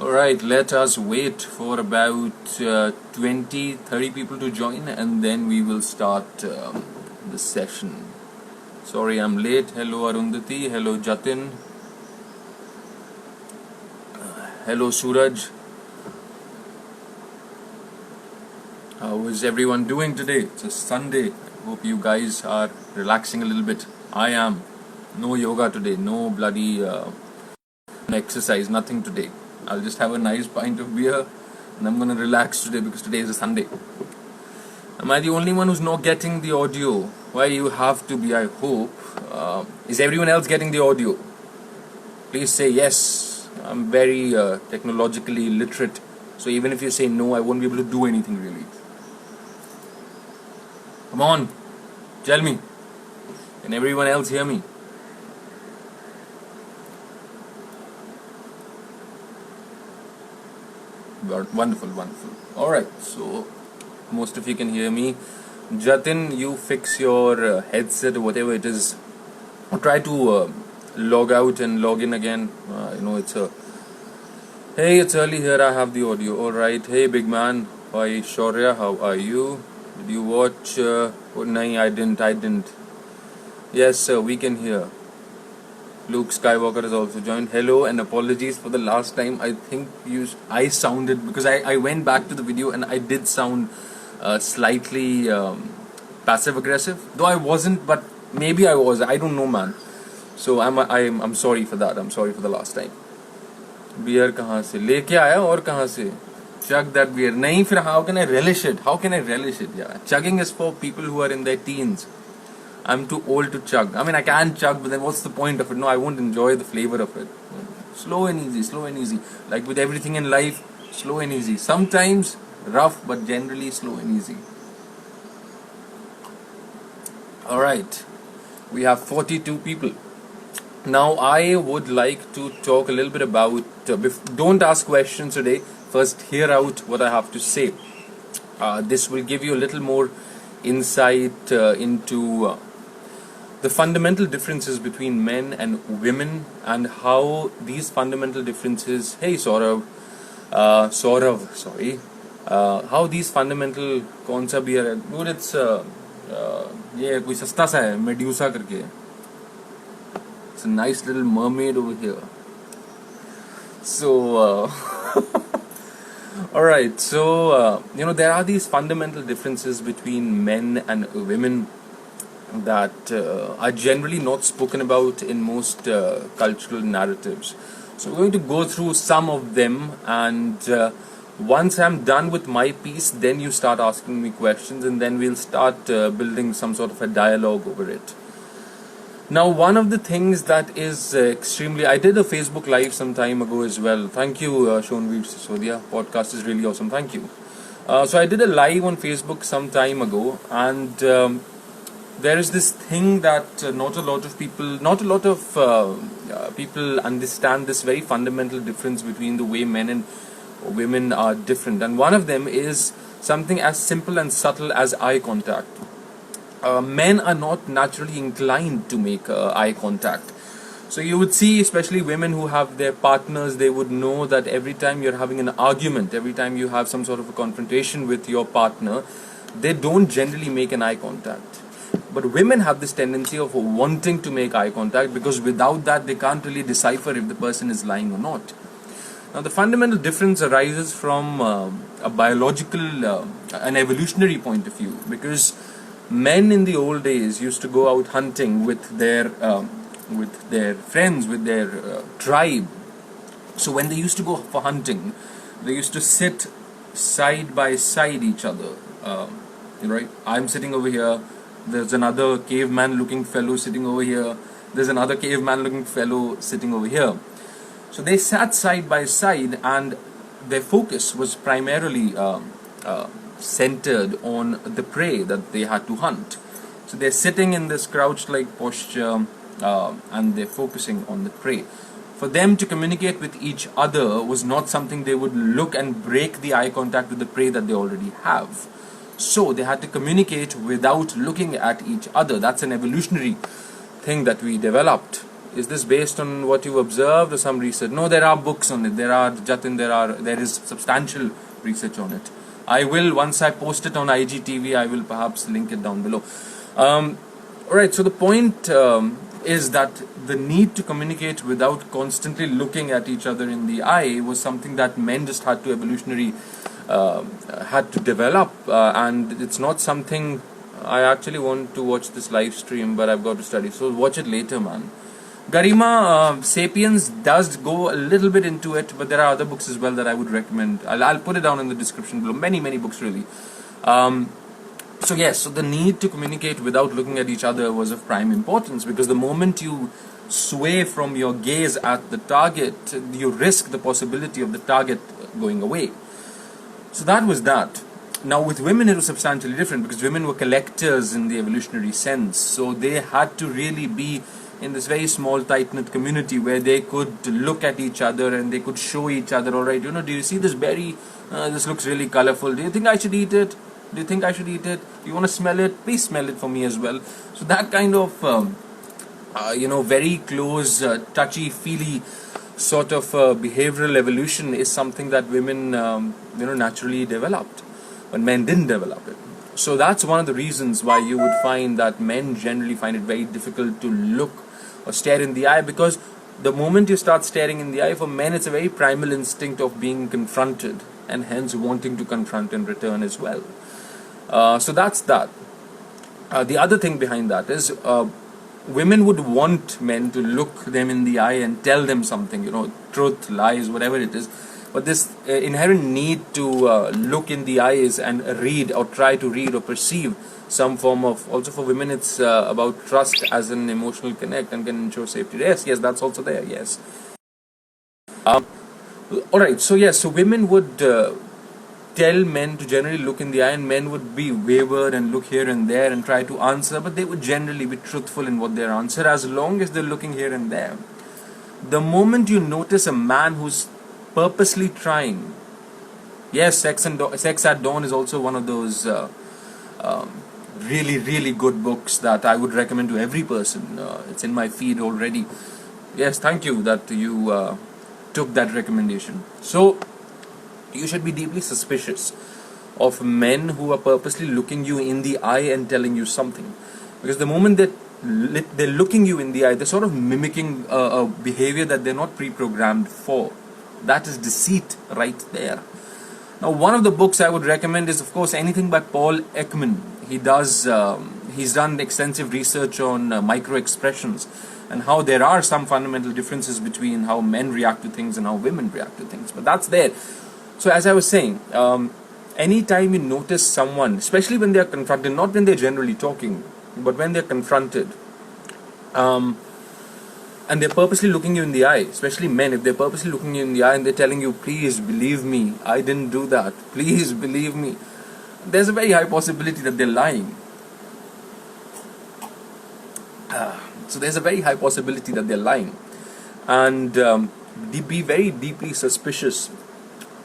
Alright, let us wait for about 20-30 people to join and then we will start the session. Sorry I'm late. Hello Arundhati, hello Jatin, hello Suraj. How is everyone doing today? It's a Sunday. I hope you guys are relaxing a little bit. I am. No yoga today, no bloody exercise, nothing today. I'll just have a nice pint of beer and I'm gonna relax today because today is a Sunday. Am I the only one who's not getting the audio? Why you have to be, I hope. Is everyone else getting the audio? Please say yes. I'm very technologically literate, so even if you say no, I won't be able to do anything really. Come on, tell me. Can everyone else hear me? Wonderful, wonderful. Alright, so most of you can hear me. Jatin, you fix your headset or whatever it is. Try to log out and log in again. It's a... Hey, it's early here, I have the audio. Alright, hey big man. Hi Shaurya, how are you? Did you watch... No, I didn't. Yes sir, we can hear. Luke Skywalker has also joined. Hello and apologies for the last time. I think I sounded, because I went back to the video and I did sound slightly passive aggressive, though I wasn't, but maybe I was. I don't know, man. So I'm sorry for that. I'm sorry for the last time. Beer कहाँ से लेके आया और कहाँ से? Chug that beer. नहीं फिर how can I relish it? How can I relish it? Yeah, chugging is for people who are in their teens. I'm too old to chug. I mean, I can chug, but then what's the point of it? No, I won't enjoy the flavor of it. Slow and easy, slow and easy. Like with everything in life, slow and easy. Sometimes rough, but generally slow and easy. Alright, we have 42 people. Now, I would like to talk a little bit about... don't ask questions today. First, hear out what I have to say. This will give you a little more insight into... the fundamental differences between men and women and how these fundamental differences... Hey Saurav, sorry. How these fundamental... कौन सा beer है? Dude, it's... ये कोई सस्ता सा है, Medusa करके. It's a nice little mermaid over here. So... Alright, so... there are these fundamental differences between men and women that are generally not spoken about in most cultural narratives. So we're going to go through some of them, and once I'm done with my piece, then you start asking me questions and then we'll start building some sort of a dialogue over it. Now, one of the things that is extremely... I did a Facebook Live some time ago as well. Thank you, Shonveer Sisodia. Podcast is really awesome. Thank you. So I did a live on Facebook some time ago, and... there is this thing that not a lot of people understand, this very fundamental difference between the way men and women are different, and one of them is something as simple and subtle as eye contact. Men are not naturally inclined to make eye contact. So you would see, especially women who have their partners, they would know that every time you're having an argument, every time you have some sort of a confrontation with your partner, they don't generally make an eye contact. But women have this tendency of wanting to make eye contact, because without that they can't really decipher if the person is lying or not. Now, the fundamental difference arises from a biological, an evolutionary point of view, because men in the old days used to go out hunting with their friends, with their tribe. So when they used to go for hunting, they used to sit side by side each other. Right? I'm sitting over here. There's another caveman looking fellow sitting over here. There's another caveman looking fellow sitting over here. So they sat side by side, and their focus was primarily centered on the prey that they had to hunt. So they're sitting in this crouch-like posture, and they're focusing on the prey. For them to communicate with each other was not something they would look and break the eye contact with the prey that they already have. So they had to communicate without looking at each other. That's an evolutionary thing that we developed. Is this based on what you've observed or some research? No, there are books on it. There is substantial research on it. I will, once I post it on IGTV, I will perhaps link it down below. Alright, so the point is that the need to communicate without constantly looking at each other in the eye was something that men just had to had to develop, and it's not something. I actually want to watch this live stream, but I've got to study, so watch it later, man. Garima Sapiens does go a little bit into it, but there are other books as well that I would recommend. I'll put it down in the description below. Many books really. So yes, so the need to communicate without looking at each other was of prime importance, because the moment you sway from your gaze at the target, you risk the possibility of the target going away. So that was that. Now with women it was substantially different, because women were collectors in the evolutionary sense, so they had to really be in this very small tight-knit community where they could look at each other and they could show each other, alright, do you see this berry? This looks really colorful. Do you think I should eat it? Do you think I should eat it? Do you want to smell it? Please smell it for me as well. So that kind of, very close, touchy-feely sort of behavioral evolution is something that women, naturally developed, but men didn't develop it. So that's one of the reasons why you would find that men generally find it very difficult to look or stare in the eye, because the moment you start staring in the eye, for men it's a very primal instinct of being confronted, and hence wanting to confront in return as well. So that's that. The other thing behind that is women would want men to look them in the eye and tell them something, truth, lies, whatever it is. But this inherent need to look in the eyes and read or try to read or perceive some form of, also for women it's about trust as an emotional connect and can ensure safety. Yes, that's also there, yes. Alright, so yes, so women would tell men to generally look in the eye, and men would be wayward and look here and there and try to answer, but they would generally be truthful in what their answer, as long as they're looking here and there. The moment you notice a man who's purposely trying, yes, Sex at Dawn is also one of those really good books that I would recommend to every person. It's in my feed already. Yes, thank you that you took that recommendation. So you should be deeply suspicious of men who are purposely looking you in the eye and telling you something, because the moment that they're looking you in the eye, they're sort of mimicking a behavior that they're not pre-programmed for. That is deceit right there. Now, one of the books I would recommend is, of course, anything by Paul Ekman. He's done extensive research on micro-expressions and how there are some fundamental differences between how men react to things and how women react to things. But that's there. So as I was saying, anytime you notice someone, especially when they're confronted, not when they're generally talking, but when they're confronted, and they're purposely looking you in the eye, especially men, if they're purposely looking you in the eye and they're telling you, please believe me, I didn't do that, please believe me, there's a very high possibility that they're lying. So there's a very high possibility that they're lying. And be very deeply suspicious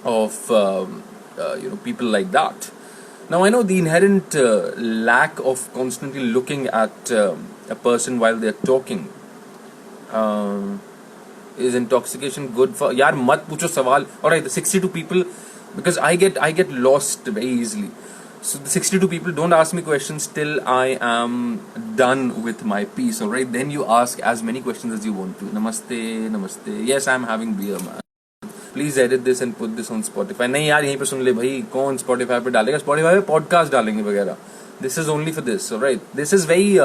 of people like that. Now I know the inherent lack of constantly looking at a person while they're talking. Is intoxication good for? Yaar, mat pucho sawal. Alright, the 62 people, because I get lost very easily. So the 62 people, don't ask me questions till I am done with my piece. Alright, then you ask as many questions as you want to. Namaste. Yes, I am having beer, man. Please edit this and put this on Spotify. नहीं यार, यहीं पे सुन ले भाई. कौन Spotify पे डालेगा? Spotify पे podcast डालेंगे वगैरह. This is only for this, alright. This is very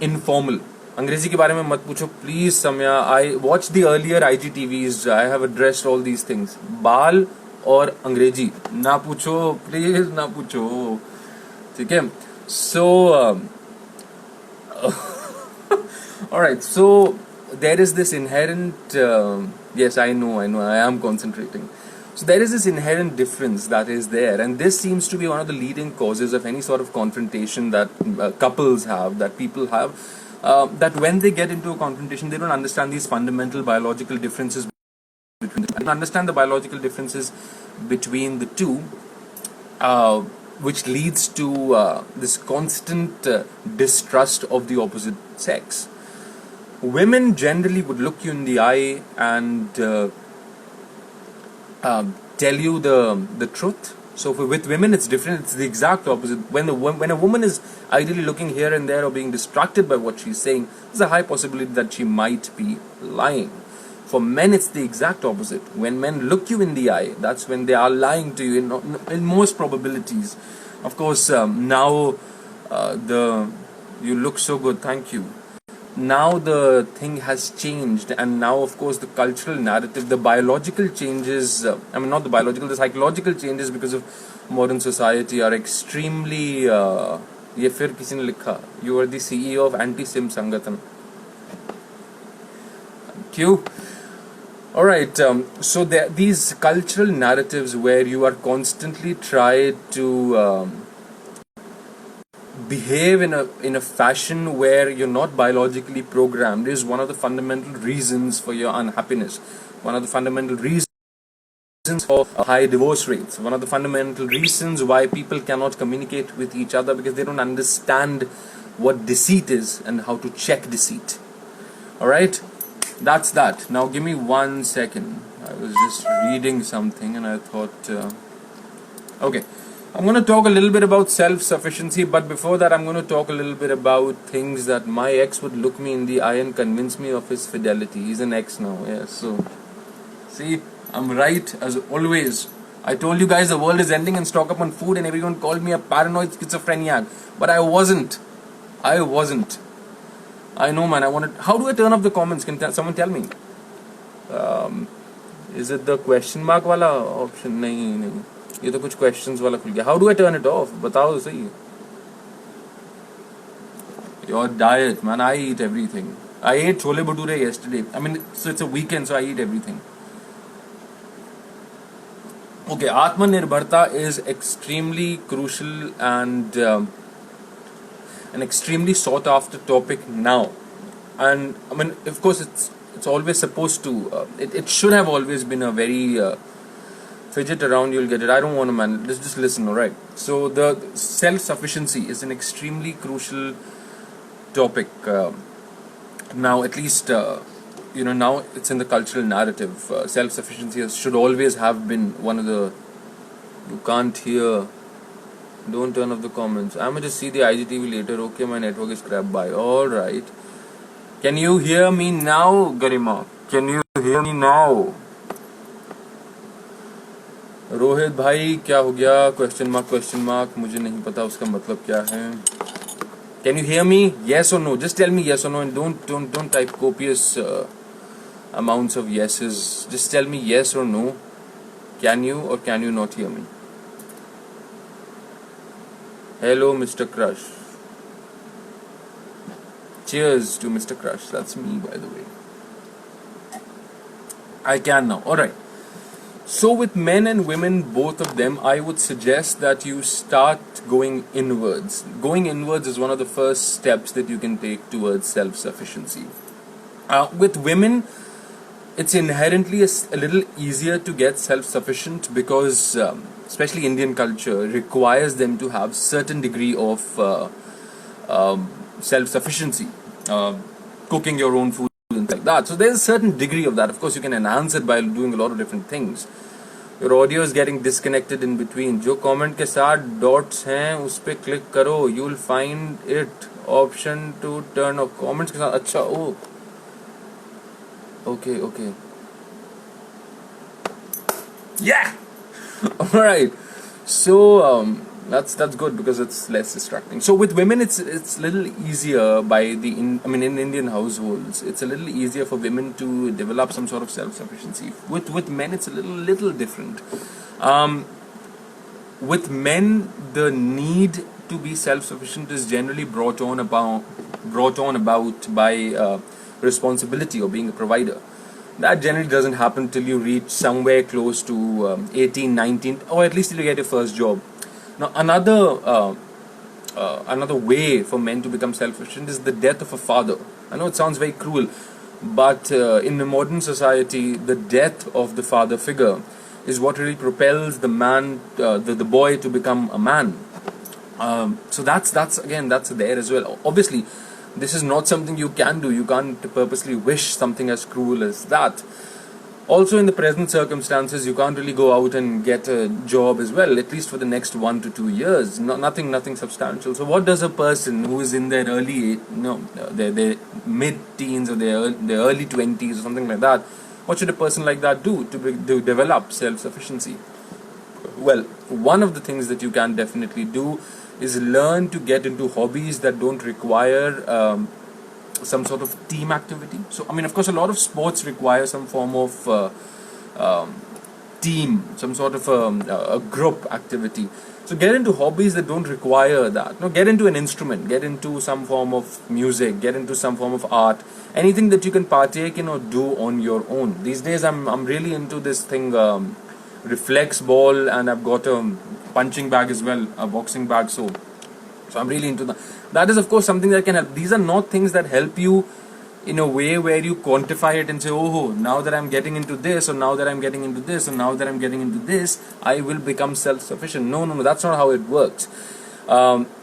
informal. अंग्रेजी के बारे में मत पूछो please Samya. I watched the earlier IGTVs. I have addressed all these things. बाल और अंग्रेजी ना पूछो प्लीज, ना पूछो, ठीक है? So alright, so there is this inherent yes, I know, I am concentrating. So there is this inherent difference that is there, and this seems to be one of the leading causes of any sort of confrontation that couples have, that people have, that when they get into a confrontation, they don't understand these fundamental biological differences between the two. They don't understand the biological differences between the two, which leads to this constant distrust of the opposite sex. Women generally would look you in the eye and tell you the truth. So with women it's different. It's the exact opposite. When a woman is ideally looking here and there or being distracted by what she's saying, there's a high possibility that she might be lying. For men it's the exact opposite. When men look you in the eye, that's when they are lying to you in most probabilities. Of course, now you look so good, thank you. Now the thing has changed, and now of course the cultural narrative, the biological changes, not the biological, the psychological changes because of modern society are extremely ये फिर किसी ने लिखा, you are the CEO of anti-sim संगठन. Thank you. Alright, so these cultural narratives where you are constantly tried to behave in a fashion where you're not biologically programmed is one of the fundamental reasons for your unhappiness. One of the fundamental reasons for high divorce rates. One of the fundamental reasons why people cannot communicate with each other, because they don't understand what deceit is and how to check deceit. Alright, that's that. Now give me 1 second. I was just reading something and I thought okay, I'm going to talk a little bit about self-sufficiency, but before that I'm going to talk a little bit about things that my ex would look me in the eye and convince me of his fidelity. He's an ex now, yeah, so see, I'm right as always. I told you guys the world is ending and stock up on food, and everyone called me a paranoid schizophreniac, but I wasn't. I know, man. How do I turn off the comments? Can someone tell me? Is it the question mark wala option? नहीं. ये तो कुछ questions वाला खुल गया. How do I turn it off? बताओ तो सही. Your diet, man. I eat everything. I ate chole bhature yesterday. So it's a weekend, so I eat everything. Okay, Atmanirbharta is extremely crucial and an extremely sought after topic now. And of course, it's always supposed to. It should have always been a very fidget around, you'll get it. I don't want to, man. Just listen, alright? So the self-sufficiency is an extremely crucial topic. Now, at least, now it's in the cultural narrative. Self-sufficiency should always have been one of the... You can't hear. Don't turn off the comments. I'm going to see the IGTV later. Okay, my network is crap. Bye. Alright. Can you hear me now, Garima? Can you hear me now? Rohit भाई क्या हो गया? Question mark मुझे नहीं पता उसका मतलब क्या है. Can you hear me? Yes or no? Just tell me yes or no, and don't type copious amounts of yeses. Just tell me yes or no. Can you or can you not hear me? Hello, Mr. Crush. Cheers to Mr. Crush. That's me, by the way. I can now. Alright. So with men and women, both of them, I would suggest that you start going inwards. Going inwards is one of the first steps that you can take towards self-sufficiency. With women, it's inherently a little easier to get self-sufficient because, especially Indian culture, requires them to have certain degree of self-sufficiency. Cooking your own food and like that. So there's a certain degree of that. Of course, you can enhance it by doing a lot of different things. Your audio is getting disconnected in between. जो comment के साथ dots हैं उस पे click करो. You'll find it option to turn off comments के साथ. अच्छा, oh. Okay. Yeah. All right. So that's good because it's less distracting. So with women, it's a little easier in Indian households, it's a little easier for women to develop some sort of self-sufficiency. With men, it's a little different. With men, the need to be self-sufficient is generally brought on about by responsibility or being a provider. That generally doesn't happen till you reach somewhere close to 18, 19, or at least till you get your first job. Now, another way for men to become self-sufficient is the death of a father. I know it sounds very cruel, but in the modern society, the death of the father figure is what really propels the man, the boy, to become a man. So that's there as well. Obviously, This is not something you can do. You can't purposely wish something as cruel as that. Also, in the present circumstances, you can't really go out and get a job as well, at least for the next 1 to 2 years. Nothing substantial. So, what does a person who is in their their mid-teens or their early 20s or something like that, what should a person like that do to develop self-sufficiency? Well, one of the things that you can definitely do is learn to get into hobbies that don't require some sort of team activity. So, I mean, of course, a lot of sports require some form of team, some sort of a group activity. So, get into hobbies that don't require that. No, get into an instrument, get into some form of music, get into some form of art, anything that you can partake in or do on your own. These days, I'm really into this thing, reflex ball, and I've got a punching bag as well, a boxing bag. So I'm really into that. That is, of course, something that can help. These are not things that help you in a way where you quantify it and say, oh, now that I'm getting into this, or now that I'm getting into this, or now that I'm getting into this, I will become self-sufficient. No, that's not how it works.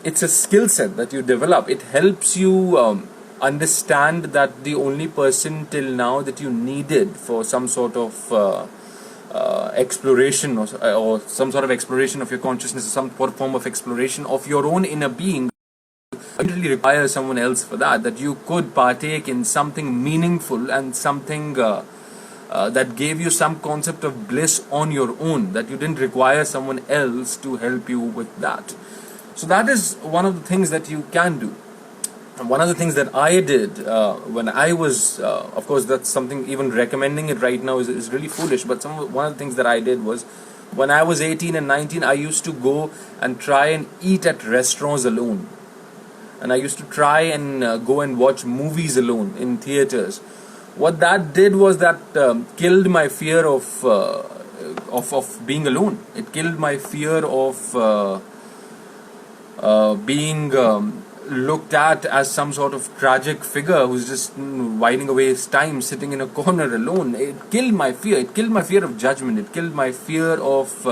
It's a skill set that you develop. It helps you understand that the only person till now that you needed for some sort of exploration or some sort of exploration of your consciousness, some form of exploration of your own inner being, you really require someone else for that you could partake in something meaningful and something that gave you some concept of bliss on your own, that you didn't require someone else to help you with that. So that is one of the things that you can do. And one of the things that I did when I was, of course, that's something, even recommending it right now is really foolish, but one of the things that I did was, when I was 18 and 19, I used to go and try and eat at restaurants alone. And I used to try and go and watch movies alone in theaters. What that did was that killed my fear of being alone. It killed my fear of being looked at as some sort of tragic figure who's just whiling away his time sitting in a corner alone. It killed my fear. It killed my fear of judgment. It killed my fear of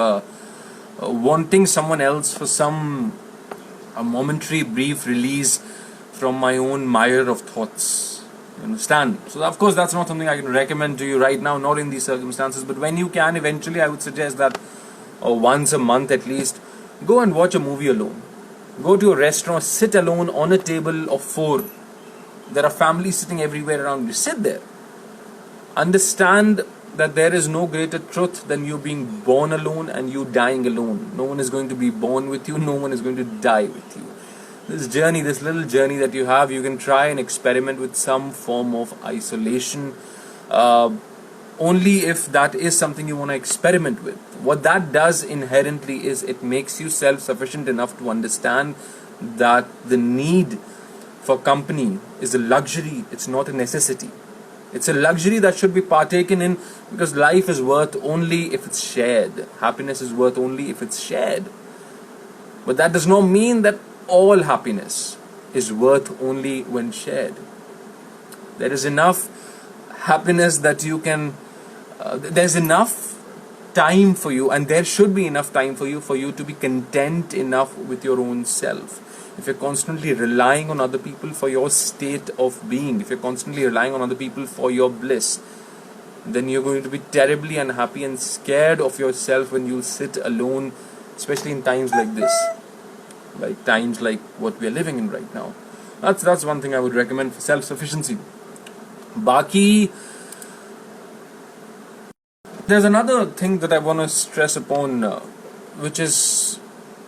wanting someone else for a momentary brief release from my own mire of thoughts. You understand? So of course that's not something I can recommend to you right now, not in these circumstances, but when you can, eventually I would suggest that once a month at least, go and watch a movie alone. Go to a restaurant, sit alone on a table of 4. There are families sitting everywhere around you. Sit there. Understand that there is no greater truth than you being born alone and you dying alone. No one is going to be born with you. No one is going to die with you. This journey, this little journey that you have, you can try and experiment with some form of isolation. Only if that is something you want to experiment with. What that does inherently is it makes you self-sufficient enough to understand that the need for company is a luxury, it's not a necessity. It's a luxury that should be partaken in, because life is worth only if it's shared. Happiness is worth only if it's shared. But that does not mean that all happiness is worth only when shared. There is enough happiness that you can there's enough time for you, and there should be enough time for you to be content enough with your own self. If you're constantly relying on other people for your state of being, if you're constantly relying on other people for your bliss, then you're going to be terribly unhappy and scared of yourself when you sit alone, especially in times like this, like times like what we are living in right now. That's one thing I would recommend for self-sufficiency. Baki, there's another thing that I want to stress upon, which is,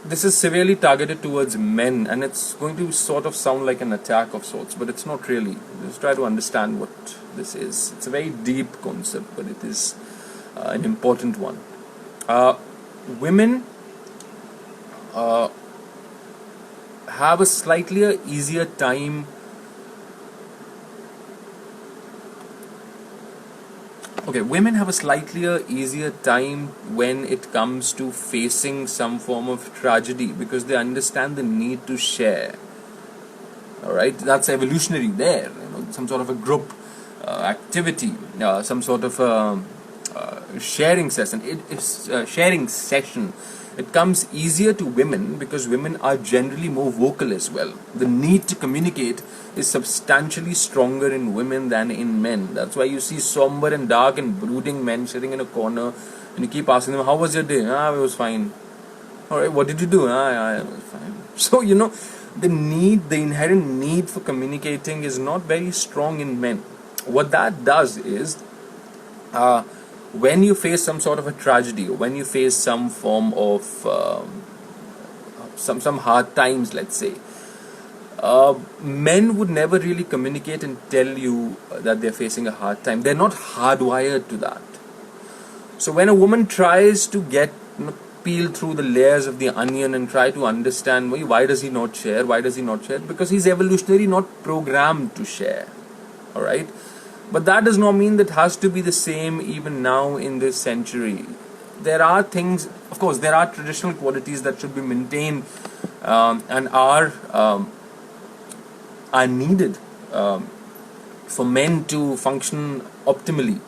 this is severely targeted towards men, and it's going to sort of sound like an attack of sorts, but it's not really. Just try to understand what this is. It's a very deep concept, but it is an important one. Women have a slightly easier time women have a slightly easier time when it comes to facing some form of tragedy, because they understand the need to share. Alright, that's evolutionary there, some sort of a group activity, some sort of sharing session. Sharing session. It comes easier to women because women are generally more vocal as well. The need to communicate is substantially stronger in women than in men. That's why you see somber and dark and brooding men sitting in a corner, and you keep asking them, "How was your day?" "Ah, it was fine." "All right, what did you do?" "Ah, yeah, it was fine." So the inherent need for communicating is not very strong in men. What that does is, when you face some sort of a tragedy, or when you face some form of some hard times, let's say, men would never really communicate and tell you that they're facing a hard time. They're not hardwired to that. So when a woman tries to peel through the layers of the onion and try to understand why does he not share, because he's evolutionarily not programmed to share. All right. But that does not mean that it has to be the same even now in this century. There are things, of course, there are traditional qualities that should be maintained and are needed for men to function optimally.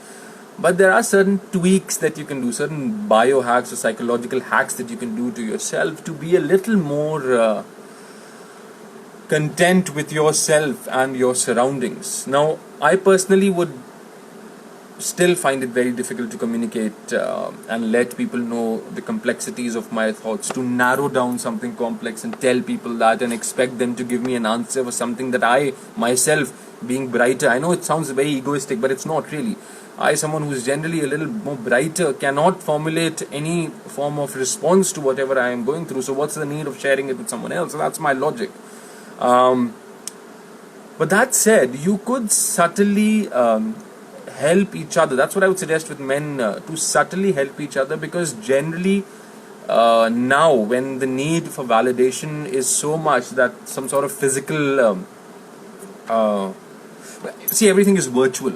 But there are certain tweaks that you can do, certain biohacks or psychological hacks that you can do to yourself to be a little more content with yourself and your surroundings. Now, I personally would still find it very difficult to communicate and let people know the complexities of my thoughts, to narrow down something complex and tell people that and expect them to give me an answer for something that I myself, being brighter, I know it sounds very egoistic, but it's not really. I, someone who's generally a little more brighter, cannot formulate any form of response to whatever I am going through. So what's the need of sharing it with someone else? So that's my logic. But that said, you could subtly help each other. That's what I would suggest with men, to subtly help each other, because generally now when the need for validation is so much that some sort of physical see, everything is virtual,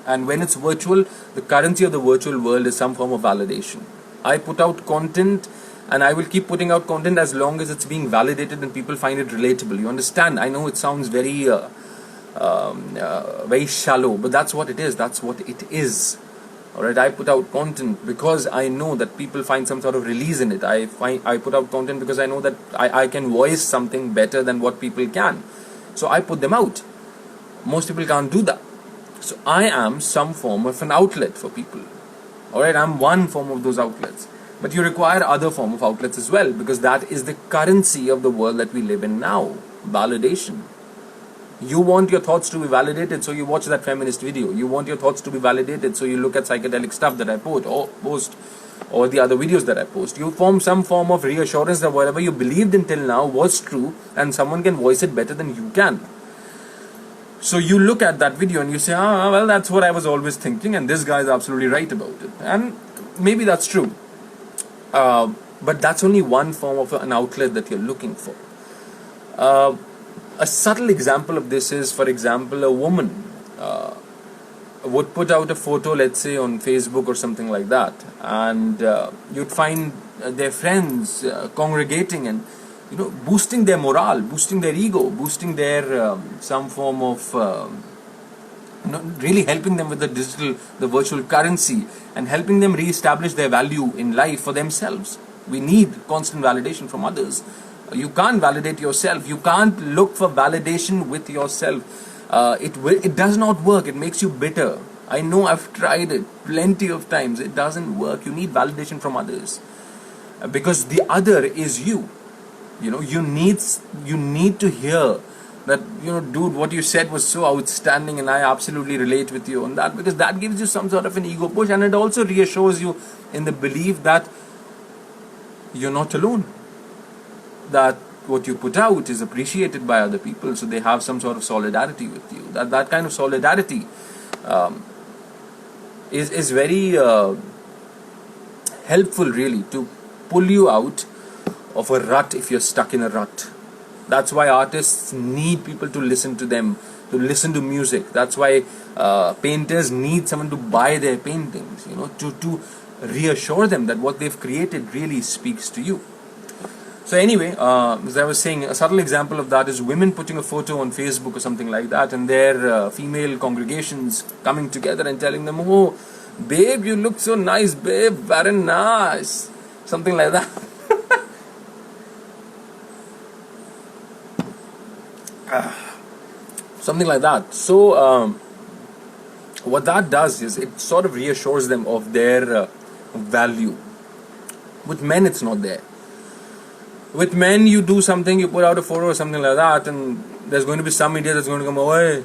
and when it's virtual, the currency of the virtual world is some form of validation. I put out content, and I will keep putting out content as long as it's being validated and people find it relatable. You understand? I know it sounds very very shallow, but that's what it is. That's what it is. Alright, I put out content because I know that people find some sort of release in it. I put out content because I know that I can voice something better than what people can. So I put them out. Most people can't do that. So I am some form of an outlet for people. Alright, I'm one form of those outlets. But you require other form of outlets as well, because that is the currency of the world that we live in now. Validation. You want your thoughts to be validated, so you watch that feminist video. You want your thoughts to be validated, so you look at psychedelic stuff that I post, or the other videos that I post. You form some form of reassurance that whatever you believed until now was true, and someone can voice it better than you can. So you look at that video and you say, well, that's what I was always thinking, and this guy is absolutely right about it. And maybe that's true. But that's only one form of an outlet that you're looking for. A subtle example of this is, for example, a woman would put out a photo, let's say on Facebook or something like that, and you'd find their friends congregating and boosting their morale, boosting their ego, boosting their some form of really helping them with the virtual currency, and helping them re-establish their value in life for themselves. We need constant validation from others. You can't validate yourself. You can't look for validation with yourself. It does not work. It makes you bitter. I know, I've tried it plenty of times. It doesn't work. You need validation from others, because the other is you. You need to hear that, dude, what you said was so outstanding and I absolutely relate with you on that, because that gives you some sort of an ego push, and it also reassures you in the belief that you're not alone, that what you put out is appreciated by other people, so they have some sort of solidarity with you. That kind of solidarity is very helpful, really, to pull you out of a rut if you're stuck in a rut. That's why artists need people to listen to them, to listen to music. That's why painters need someone to buy their paintings, to reassure them that what they've created really speaks to you. So anyway, as I was saying, a subtle example of that is women putting a photo on Facebook or something like that, and their female congregations coming together and telling them, babe, you look so nice, babe, very nice, something like that. Something like that. So what that does is it sort of reassures them of their value. With men, it's not there. With men, you do something, you put out a photo or something like that, and there's going to be some idiot that's going to come, "Oye,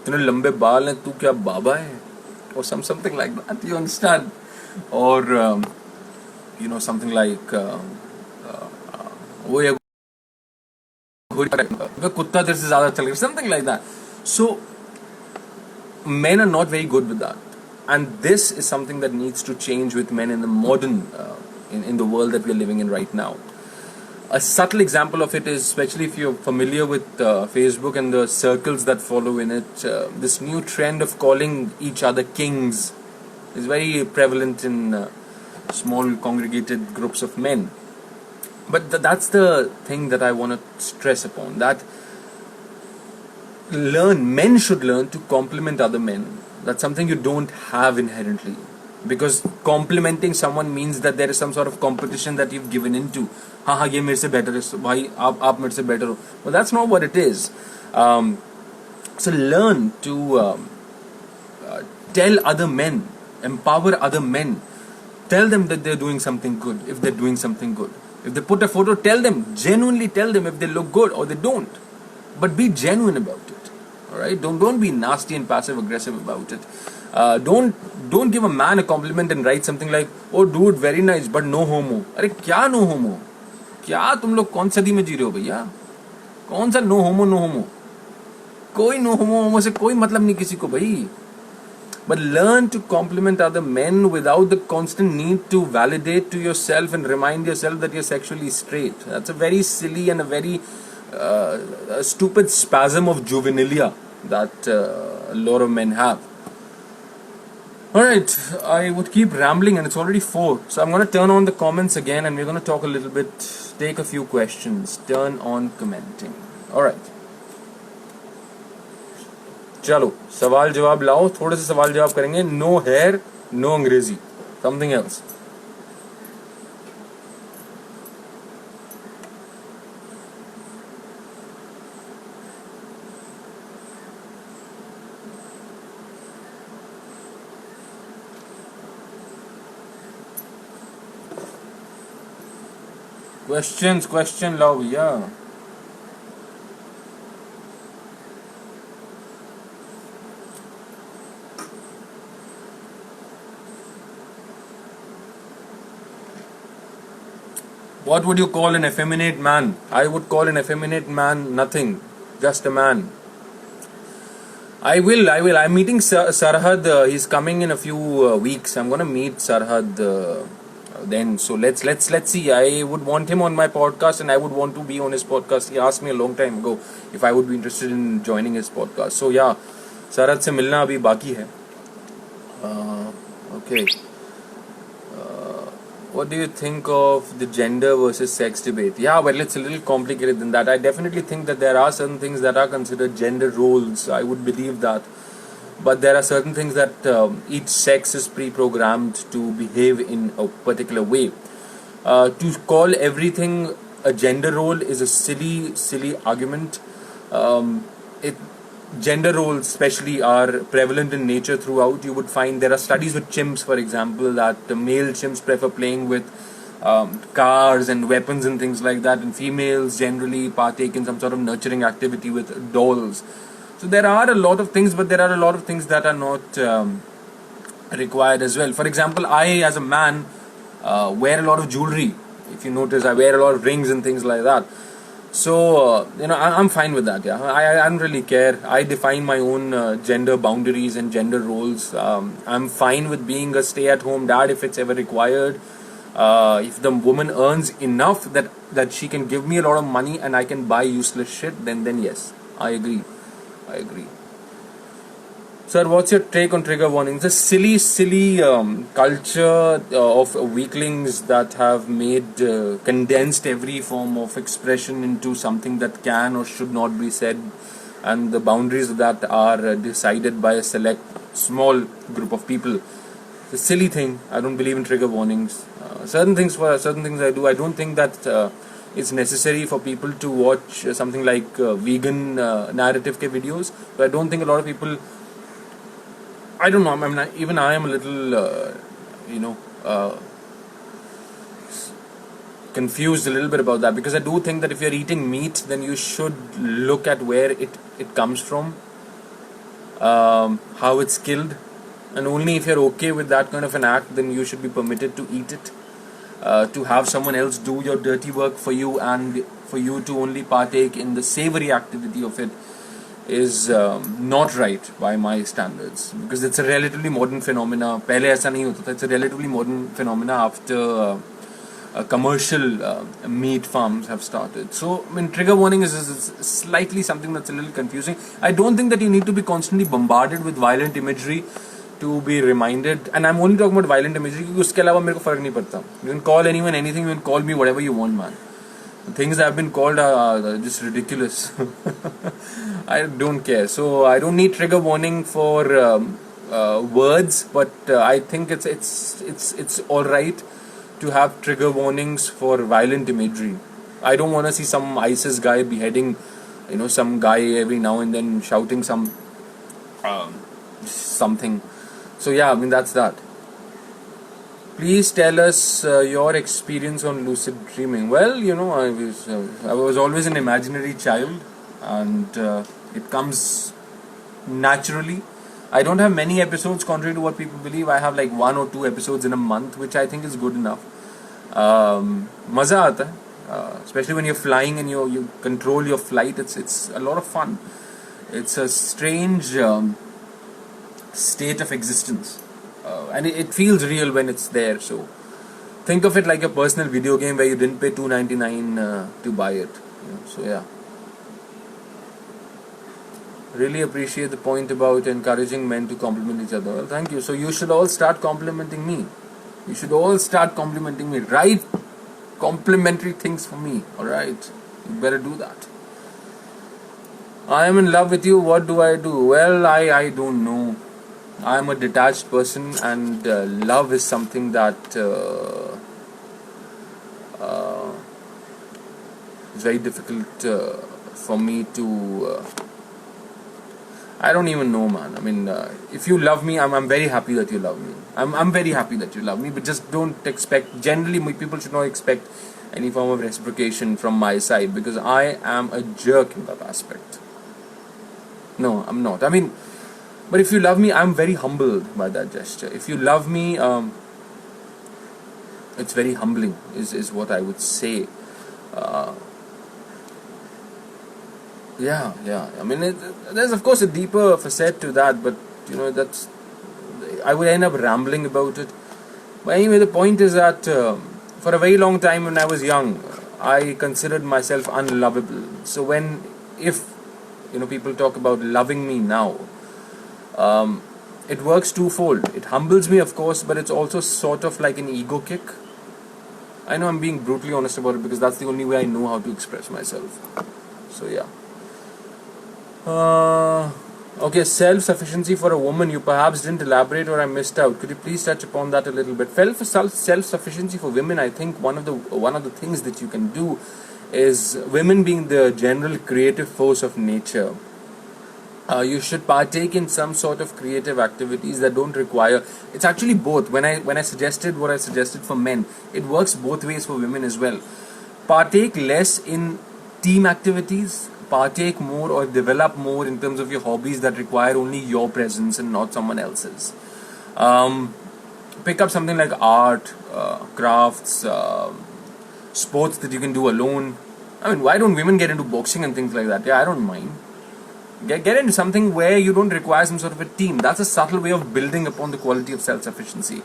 इतने लंबे बाल हैं, तू क्या बाबा है?" Or something like that. You understand? Or something like, "वो ये कुत्ता तेरे से ज़्यादा चल गया," something like that. So men are not very good with that, and this is something that needs to change with men in the modern in the world that we are living in right now. A subtle example of it is, especially if you're familiar with Facebook and the circles that follow in it, this new trend of calling each other kings is very prevalent in small congregated groups of men. But that's the thing that I want to stress upon, that men should learn to compliment other men. That's something you don't have inherently, because complimenting someone means that there is some sort of competition that you've given into. हाँ ये मेरे से better है, भाई आप मेरे से better हो. Well, that's not what it is. So learn to tell other men, empower other men, tell them that they're doing something good if they're doing something good. If they put a photo, genuinely tell them if they look good or they don't. But be genuine about it. Alright? Don't be nasty and passive aggressive about it. Don't give a man a compliment and write something like, "Oh dude, very nice, but no homo." अरे क्या no homo? क्या तुम लोग कौन सदी में जी रहे हो भैया? कौन सा no homo? कोई no homo से कोई मतलब नहीं किसी को भाई. But learn to compliment other men without the constant need to validate to yourself and remind yourself that you're sexually straight. That's a very silly and a very a stupid spasm of juvenilia that a lot of men have. Alright, I would keep rambling and it's already 4. So I'm going to turn on the comments again and we're going to talk a little bit, take a few questions. Turn on commenting. Alright. चलो सवाल जवाब लाओ, थोड़े से सवाल जवाब करेंगे. No hair, no अंग्रेजी, समथिंग एल्स. क्वेश्चन लाओ भैया. What would you call an effeminate man? I would call an effeminate man nothing, just a man. I will. I'm meeting Sarhad. He's coming in a few weeks. I'm gonna meet Sarhad then. So let's see. I would want him on my podcast, and I would want to be on his podcast. He asked me a long time ago if I would be interested in joining his podcast. So yeah, Sarhad से मिलना अभी बाकी है. Okay. What do you think of the gender versus sex debate? Yeah, well, it's a little complicated than that. I definitely think that there are certain things that are considered gender roles. I would believe that. But there are certain things that each sex is pre-programmed to behave in a particular way. To call everything a gender role is a silly argument. Gender roles especially are prevalent in nature throughout. You would find there are studies with chimps, for example, that male chimps prefer playing with cars and weapons and things like that, and females generally partake in some sort of nurturing activity with dolls. So there are a lot of things, but there are a lot of things that are not required as well. For example, I as a man wear a lot of jewelry. If you notice, I wear a lot of rings and things like that. So, I'm fine with that, yeah. I don't really care. I define my own gender boundaries and gender roles. I'm fine with being a stay-at-home dad if it's ever required. If the woman earns enough that she can give me a lot of money and I can buy useless shit, then yes, I agree. Sir, what's your take on trigger warnings? The silly culture of weaklings that have made condensed every form of expression into something that can or should not be said, and the boundaries of that are decided by a select small group of people. It's a silly thing. I don't believe in trigger warnings. Certain things I do. I don't think that it's necessary for people to watch something like vegan narrative ke videos. But I don't think a lot of people. I don't know. I mean, even I am a little, confused a little bit about that, because I do think that if you're eating meat, then you should look at where it comes from, how it's killed, and only if you're okay with that kind of an act, then you should be permitted to eat it. To have someone else do your dirty work for you and for you to only partake in the savory activity of it is not right by my standards, because it's a relatively modern phenomena. Pehle aisa nahi hota tha. It's a relatively modern phenomena after commercial meat farms have started. So, I mean, trigger warning is slightly something that's a little confusing. I don't think that you need to be constantly bombarded with violent imagery to be reminded. And I'm only talking about violent imagery because uske alawa mere ko fark nahi padta. You can call anyone anything, you can call me whatever you want, man. The things that have been called are just ridiculous. I don't care. So I don't need trigger warning for words, but I think it's all right to have trigger warnings for violent imagery. I don't want to see some ISIS guy beheading, some guy every now and then shouting something. So yeah, I mean, that's that. Please tell us your experience on lucid dreaming. Well, I was always an imaginary child, and it comes naturally. I don't have many episodes, contrary to what people believe. I have like 1 or 2 episodes in a month, which I think is good enough. Maza aata hai, especially when you're flying and you control your flight. It's a lot of fun. It's a strange state of existence, and it feels real when it's there. So think of it like a personal video game where you didn't pay $2.99 to buy it. So yeah. Really appreciate the point about encouraging men to compliment each other. Well, thank you. So you should all start complimenting me. You should all start complimenting me. Write complimentary things for me. Alright? You better do that. I am in love with you. What do I do? Well, I don't know. I am a detached person, and love is something that is very difficult for me to... I don't even know, man. I mean, if you love me, I'm very happy that you love me. I'm very happy that you love me, but just don't expect... Generally, people should not expect any form of reciprocation from my side, because I am a jerk in that aspect. No, I'm not. I mean, but if you love me, I'm very humbled by that gesture. If you love me, it's very humbling, is what I would say. Yeah. I mean, there's of course a deeper facet to that, but that's... I would end up rambling about it. But anyway, the point is that for a very long time when I was young, I considered myself unlovable. So if people talk about loving me now, it works twofold. It humbles me, of course, but it's also sort of like an ego kick. I know I'm being brutally honest about it, because that's the only way I know how to express myself. So yeah. Okay, self-sufficiency for a woman. You perhaps didn't elaborate, or I missed out. Could you please touch upon that a little bit? Self-sufficiency for women, I think one of the things that you can do is, women being the general creative force of nature, you should partake in some sort of creative activities that don't require... It's actually both. When I suggested what I suggested for men, it works both ways for women as well. Partake less in team activities, partake more or develop more in terms of your hobbies that require only your presence and not someone else's. Pick up something like art, crafts, sports that you can do alone. I mean, why don't women get into boxing and things like that? Yeah, I don't mind. Get into something where you don't require some sort of a team. That's a subtle way of building upon the quality of self-sufficiency.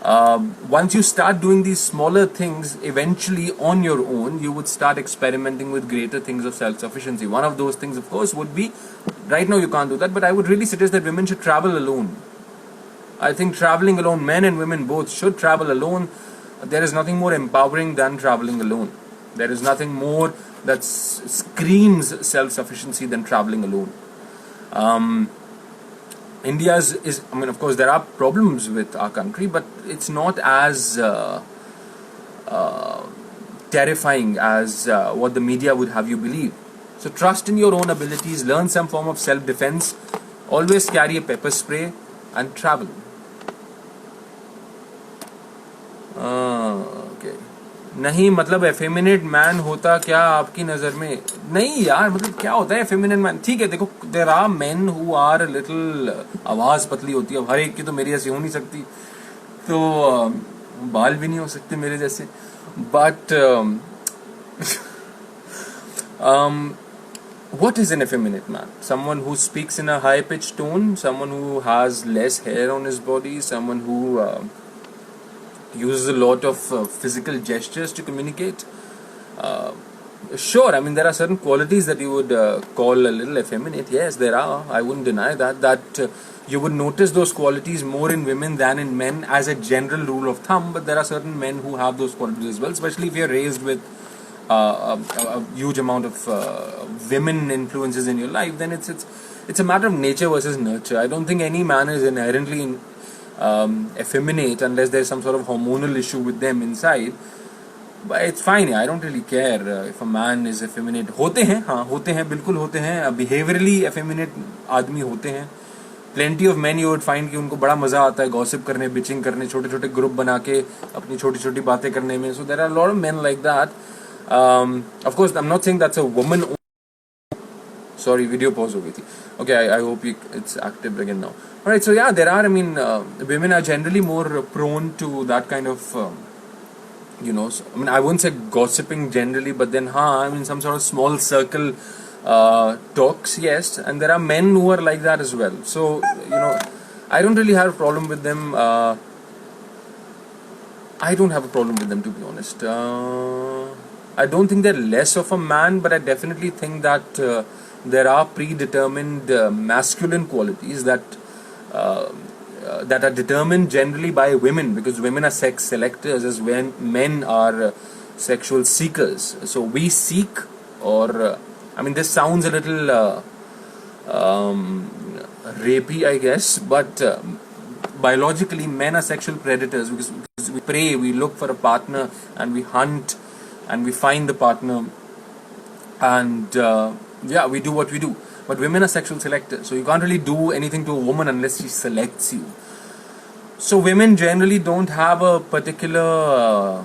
Once you start doing these smaller things, eventually on your own, you would start experimenting with greater things of self-sufficiency. One of those things, of course, would be, right now you can't do that, but I would really suggest that women should travel alone. I think traveling alone, men and women both should travel alone. There is nothing more empowering than traveling alone. There is nothing more that screams self-sufficiency than traveling alone. India's I mean, of course, there are problems with our country, but it's not as terrifying as what the media would have you believe. So trust in your own abilities, learn some form of self-defense, always carry a pepper spray and travel. Okay. नहीं मतलब effeminate man होता क्या आपकी नज़र में? नहीं यार, मतलब क्या होता है effeminate man? ठीक है, देखो, there are men who are a little आवाज़ पतली होती है. अब हर एक की तो मेरी ऐसी हो नहीं सकती, तो बाल भी नहीं हो सकते मेरे जैसे. But what is an effeminate man? Someone who speaks in a high-pitched tone, someone who has less hair on his body, someone who uses a lot of physical gestures to communicate. Sure, I mean, there are certain qualities that you would call a little effeminate. Yes, there are. I wouldn't deny that you would notice those qualities more in women than in men as a general rule of thumb, but there are certain men who have those qualities as well, especially if you're raised with a huge amount of women influences in your life. Then it's a matter of nature versus nurture. I don't think any man is inherently effeminate unless there's some sort of hormonal issue with them inside. But it's fine. I don't really care if a man is effeminate. होते हैं, हाँ होते हैं, बिल्कुल होते हैं. Behaviorally effeminate आदमी होते हैं. Plenty of men you would find कि उनको बड़ा मजा आता है gossip करने, bitching करने, छोटे छोटे ग्रुप बना के अपनी छोटी छोटी बातें करने में. So there are a lot of men like that. Of course, I'm not saying that's a woman. Sorry, video pause हो गई थी. Okay, I hope it's active again now. Alright, so yeah, there are, I mean, women are generally more prone to that kind of, I mean, I wouldn't say gossiping generally, but then, I mean, some sort of small circle talks, yes, and there are men who are like that as well. So, I don't really have a problem with them. I don't have a problem with them, to be honest. I don't think they're less of a man, but I definitely think that there are predetermined masculine qualities that are determined generally by women, because women are sex selectors as when men are sexual seekers. So we seek, or I mean, this sounds a little rapey, I guess, but biologically men are sexual predators, because we prey, we look for a partner, and we hunt, and we find the partner, and we do what we do. But women are sexual selectors, so you can't really do anything to a woman unless she selects you. So women generally don't have a particular,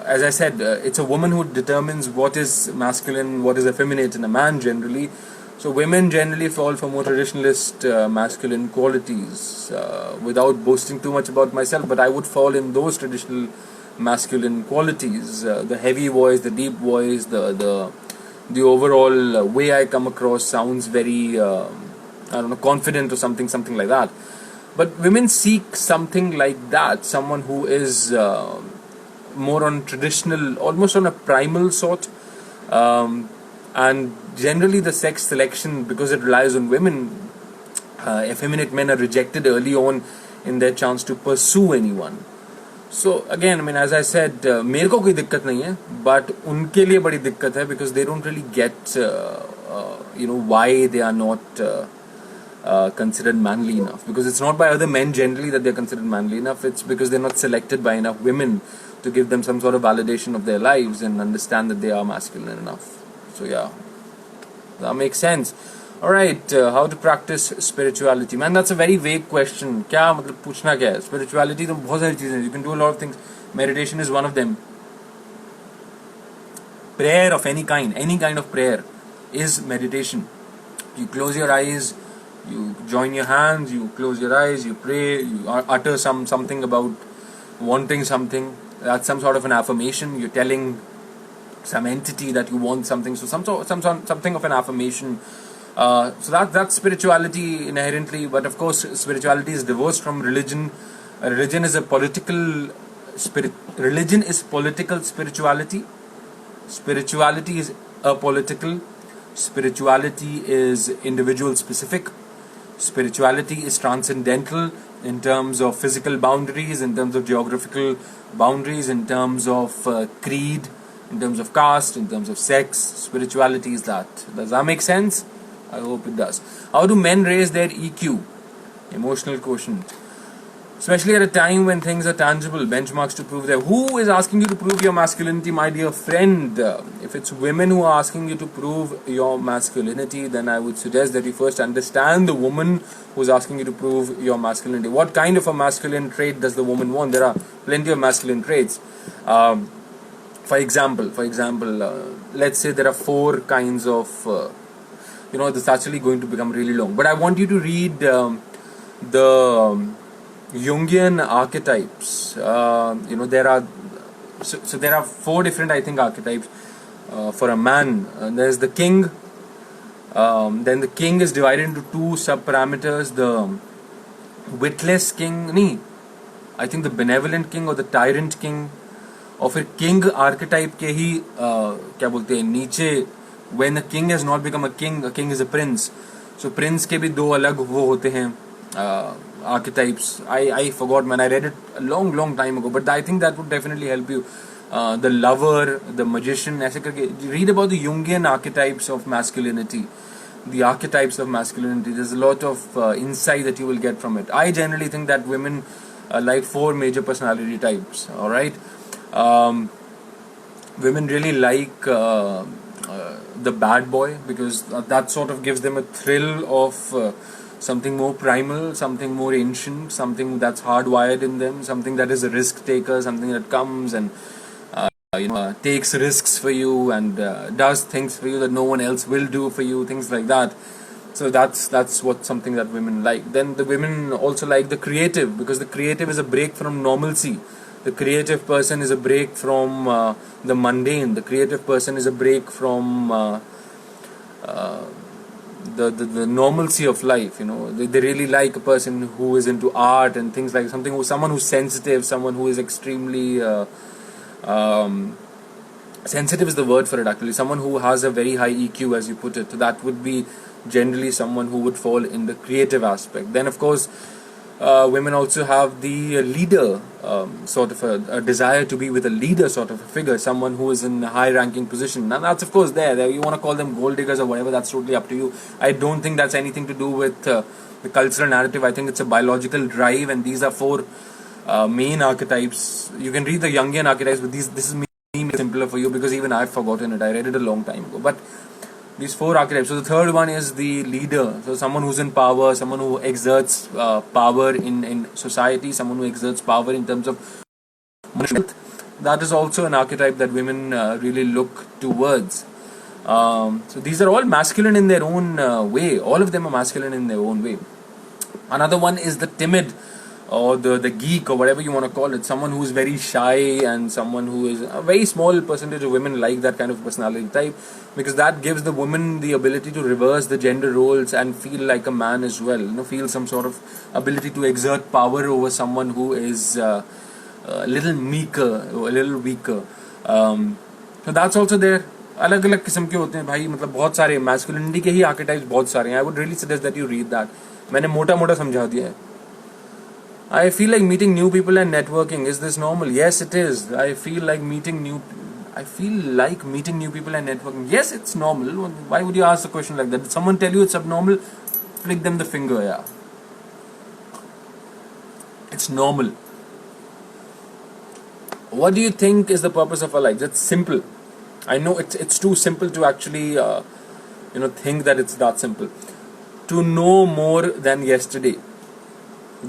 as I said, it's a woman who determines what is masculine, what is effeminate in a man generally. So women generally fall for more traditionalist masculine qualities. Without boasting too much about myself, but I would fall in those traditional masculine qualities. The heavy voice, the deep voice, the overall way I come across sounds very, confident or something like that. But women seek something like that, someone who is more on traditional, almost on a primal sort. And generally the sex selection, because it relies on women, effeminate men are rejected early on in their chance to pursue anyone. So again, I mean, as I said, मेरे को कोई दिक्कत नहीं है, but उनके लिए बड़ी दिक्कत है, because they don't really get, why they are not considered manly enough. Because it's not by other men generally that they're considered manly enough. It's because they're not selected by enough women to give them some sort of validation of their lives and understand that they are masculine enough. So yeah, that makes sense. Alright, how to practice spirituality? Man, that's a very vague question. क्या मतलब पूछना क्या है? Spirituality तो बहुत सारी चीजें हैं. You can do a lot of things. Meditation is one of them. Prayer of any kind of prayer is meditation. You close your eyes, you join your hands, you close your eyes, you pray, you utter something about wanting something. That's some sort of an affirmation. You're telling some entity that you want something. So something of an affirmation. So that's spirituality inherently, but of course spirituality is divorced from religion. Religion is political spirituality. Spirituality is apolitical. Spirituality is individual specific. Spirituality is transcendental in terms of physical boundaries, in terms of geographical boundaries, in terms of creed, in terms of caste, in terms of sex. Spirituality is that. Does that make sense? I hope it does. How do men raise their EQ? Emotional quotient. Especially at a time when things are tangible, benchmarks to prove there. Who is asking you to prove your masculinity, my dear friend? If it's women who are asking you to prove your masculinity, then I would suggest that you first understand the woman who's asking you to prove your masculinity. What kind of a masculine trait does the woman want? There are plenty of masculine traits. For example, let's say there are 4 kinds of, this is actually going to become really long. But I want you to read the Jungian archetypes. There are there are 4 different, I think, archetypes for a man. There's the king. Then the king is divided into 2 sub-parameters. The witless king, I think the benevolent king or the tyrant king. और फिर king archetype के ही क्या बोलते हैं नीचे when a king has not become a king is a prince. So prince के भी 2 अलग वो होते हैं archetypes. I forgot, man, I read it a long time ago, but I think that would definitely help you. The lover, the magician, ऐसे करके read about the Jungian archetypes of masculinity, the archetypes of masculinity. There's a lot of insight that you will get from it. I generally think that women like 4 major personality types. All right. Women really like the bad boy, because that sort of gives them a thrill of something more primal, something more ancient, something that's hardwired in them, something that is a risk taker, something that comes and takes risks for you and does things for you that no one else will do for you, things like that. So that's what something that women like. Then the women also like the creative, because the creative is a break from normalcy. The creative person is a break from the mundane. The creative person is a break from the normalcy of life. They really like a person who is into art and things like someone who's sensitive, someone who is extremely sensitive is the word for it actually. Someone who has a very high EQ, as you put it. So that would be generally someone who would fall in the creative aspect. Then of course, women also have the leader, sort of a desire to be with a leader sort of a figure, someone who is in a high ranking position. And that's of course there. You want to call them gold diggers or whatever, that's totally up to you. I don't think that's anything to do with the cultural narrative. I think it's a biological drive, and these are 4 main archetypes. You can read the Jungian archetypes, but this is simpler for you because even I've forgotten it. I read it a long time ago. But these 4 archetypes. So the third one is the leader. So someone who's in power, someone who exerts power in society, someone who exerts power in terms of wealth. That is also an archetype that women really look towards. So these are all masculine in their own way. All of them are masculine in their own way. Another one is the timid, or the geek, or whatever you want to call it. Someone who is very shy, and someone who is a very small percentage of women like that kind of personality type, because that gives the woman the ability to reverse the gender roles and feel like a man as well. Feel some sort of ability to exert power over someone who is a little meeker or a little weaker. So that's also there. अलग अलग किस्म के होते हैं भाई, मतलब बहुत सारे मैस्कुलिनिटी के ही आर्केटाइप्स बहुत सारे हैं. I would really suggest that you read that. मैंने मोटा मोटा समझा दिया है. I feel like meeting new people and networking. Is this normal? Yes, it is. I feel like meeting new people and networking. Yes, it's normal. Why would you ask a question like that? Did someone tell you it's abnormal? Flick them the finger, yeah. It's normal. What do you think is the purpose of our lives? It's simple. I know it's too simple to actually think that it's that simple. To know more than yesterday.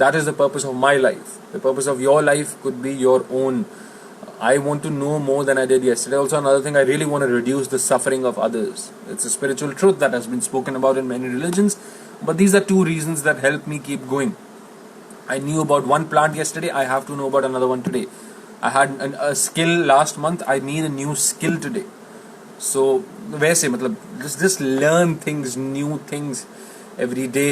That is the purpose of my life. The purpose of your life could be your own. I want to know more than I did yesterday. Also, another thing, I really want to reduce the suffering of others. It's a spiritual truth that has been spoken about in many religions. But these are 2 reasons that help me keep going. I knew about one plant yesterday. I have to know about another one today. I had a skill last month. I need a new skill today. So, वैसे मतलब just learn things, new things every day.